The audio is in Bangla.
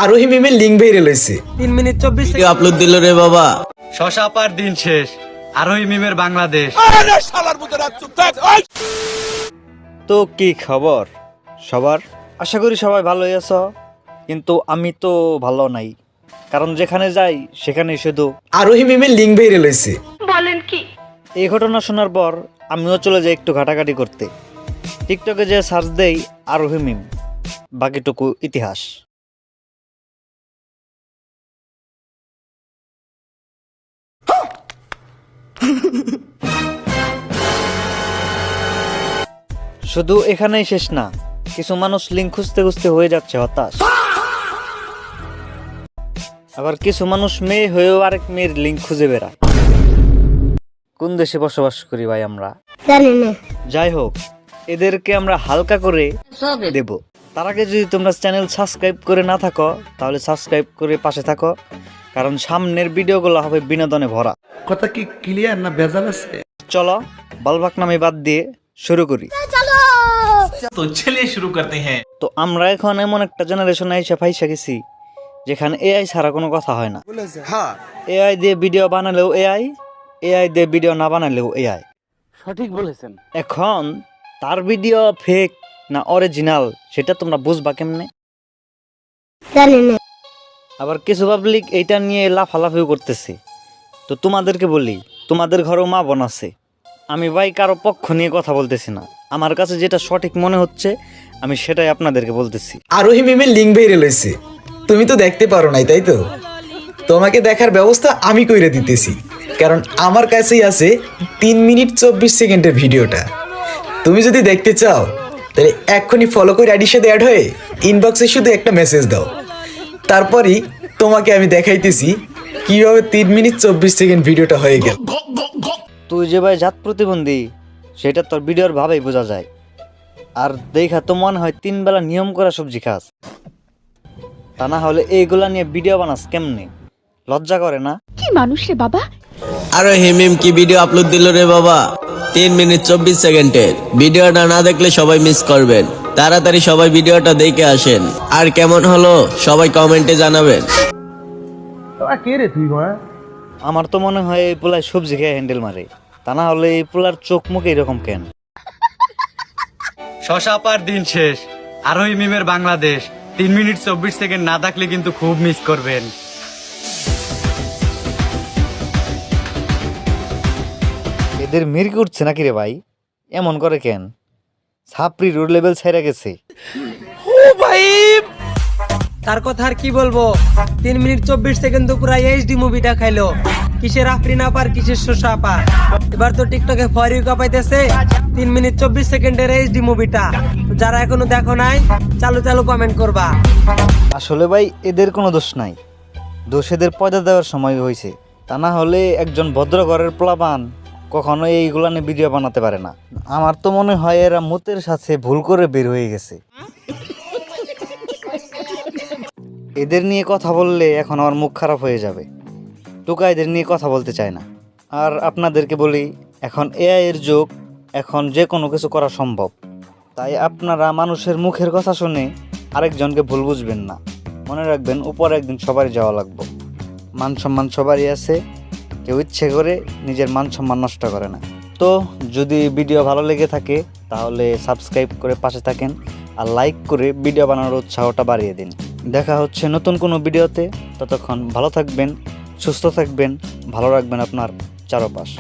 আরোহী মিমের লিঙ্ক বেরিয়ে লইছে 3 মিনিট 24 কি সেকেন্ড আপলোড দিল রে বাবা। শশা পার দিন শেষ, আরোহী মিমের বাংলাদেশ। তো কি খবর সবার? আশা করি সবাই ভালোই আছো, কিন্তু আমি তো ভালো নাই। কারণ যেখানে যাই সেখানে শুধু আরোহী মিমের লিঙ্ক বেরিয়ে লইছে। এই ঘটনা শোনার পর আমিও চলে যাই একটু ঘাটাঘাটি করতে। টিকটকে যে সার্চ দেই আরোহী মিম, বাকিটুকু ইতিহাস। শুধু এখানেই শেষ না, কিছু মানুষ লিঙ্ক খুঁজতে খুঁজতে হয়ে যাচ্ছে হতাশ। আবার কিছু মানুষ মেয়ে হয়েও আরেক মেয়ের লিঙ্ক খুঁজে বেড়ায়। কোন দেশে বসবাস করি ভাই আমরা? যাই হোক, এদেরকে আমরা হালকা করে দেব। তার আগে যদি তোমরা চ্যানেল সাবস্ক্রাইব করে না থাকো তাহলে সাবস্ক্রাইব করে পাশে থাকো, কারণ সামনের ভিডিওগুলো হবে বিনোদনে ভরা। কথা কি ক্লিয়ার না ভেজাল আছে? চলো বলবাক নামে বাদ দিয়ে শুরু করি। तो चलिए शुरू करते हैं। তো আমরা এখন এমন একটা জেনারেশনে এসে ফাইসা গেছি যেখানে এআই ছাড়া কোনো কথা হয় না। এআই দিয়ে ভিডিও বানালেও এআই, এআই দিয়ে ভিডিও না বানালেও এআই। সঠিক বলেছেন। এখন তার ভিডিও ফেক না অরিজিনাল সেটা তোমরা বুঝবা কেমনে? আবার কিছু পাবলিক এইটা নিয়ে লাফালাফিও করতেছে। তো তোমাদেরকে বলি, তোমাদের ঘরেও মা বোন আছে। আমি ভাই কারো পক্ষ নিয়ে কথা বলতেছি না, আমার কাছে যেটা সঠিক মনে হচ্ছে আমি সেটাই আপনাদেরকে বলতেছি। আরোহী মিমের লিঙ্ক বেরিয়ে লইছে। তুমি তো দেখতে পারো নাই, তাই তো? তোমাকে দেখার ব্যবস্থা আমি কইরে দিতেছি, কারণ আমার কাছেই আছে 3 মিনিট 24 সেকেন্ডের ভিডিওটা। তুমি যদি দেখতে চাও তাহলে এক্ষুনি ফলো করে আইডির সাথে অ্যাড হয়ে ইনবক্সে শুধু একটা মেসেজ দাও, তারপরই তোমাকে আমি দেখাইতেছি কিভাবে 3 মিনিট 24 সেকেন্ড ভিডিওটা হয়ে গেল। তুই যে ভাই জাত প্রতিবন্ধী সেটা তোর ভিডিওর ভাবেই বোঝা যায়। আর দেখা তো মনে হয় 3 বেলা নিয়ম করা সবজি খাস, তা না হলে এইগুলা নিয়ে ভিডিও বানাস কেমনে? লজ্জা করে না? কি মানুষ রে বাবা। আরোহী মিম কি ভিডিও আপলোড দিল রে বাবা। 3 মিনিট 24 সেকেন্ডের ভিডিওটা না দেখলে সবাই মিস করবেন। তাড়াতাড়ি সবাই ভিডিওটা দেখে আসেন। আর কেমন হলো সবাই কমেন্টে জানাবেন। কে রে তুই মা? আমার তো মনে হয় এই পোলায় সবজি খেয়ে হ্যান্ডেল মারে, তা না হলে এই পোলার চোখ মুখ এরকম কেন? শশা পার দিন শেষ, আরোহী মিমের বাংলাদেশ। 3 মিনিট 24 সেকেন্ড না থাকলে কিন্তু খুব মিস করবেন। এদের মির্কি উঠছে নাকি রে ভাই? এমন করে কেন? ছাপড়ি রোড লেভেল ছেড়ে গেছে। তার কথা আর কি বলবো? 3 মিনিট 24 সেকেন্ড তো পুরা এইচডি মুভিটা খাইলো। কিসের আফরিন আপার, কিসের শোষা আপা। এবার তো টিকটকে ফর ইউ কাপাইতেছে 3 মিনিট 24 সেকেন্ডের এইচডি মুভিটা। যারা এখনো দেখো নাই চালু চালু কমেন্ট করবা। আসলে ভাই এদের কোনো দোষ নাই, দোষ এদের পয়দা দেওয়ার সময় হয়েছে। তা না হলে একজন ভদ্র ঘরের পোলাপান কখনো এইগুলা নিয়ে ভিডিও বানাতে পারে না। আমার তো মনে হয় এরা মুতের সাথে ভুল করে বের হয়ে গেছে। এদের নিয়ে কথা বললে এখন আমার মুখ খারাপ হয়ে যাবে। টুকা এদের নিয়ে কথা বলতে চায় না। আর আপনাদেরকে বলি, এখন এআই এর যুগ, এখন যে কোনো কিছু করা সম্ভব। তাই আপনারা মানুষের মুখের কথা শুনে আরেকজনকে ভুল বুঝবেন না। মনে রাখবেন, উপরে একদিন সবারই যাওয়া লাগবে। মান সম্মান সবারই আছে, কেউ ইচ্ছে করে নিজের মান সম্মান নষ্ট করে না। তো যদি ভিডিও ভালো লেগে থাকে তাহলে সাবস্ক্রাইব করে পাশে থাকেন, আর লাইক করে ভিডিও বানানোর উৎসাহটা বাড়িয়ে দিন। দেখা হচ্ছে নতুন কোনো ভিডিওতে। ততক্ষণ ভালো থাকবেন, সুস্থ থাকবেন, ভালো রাখবেন আপনার চারপাশ।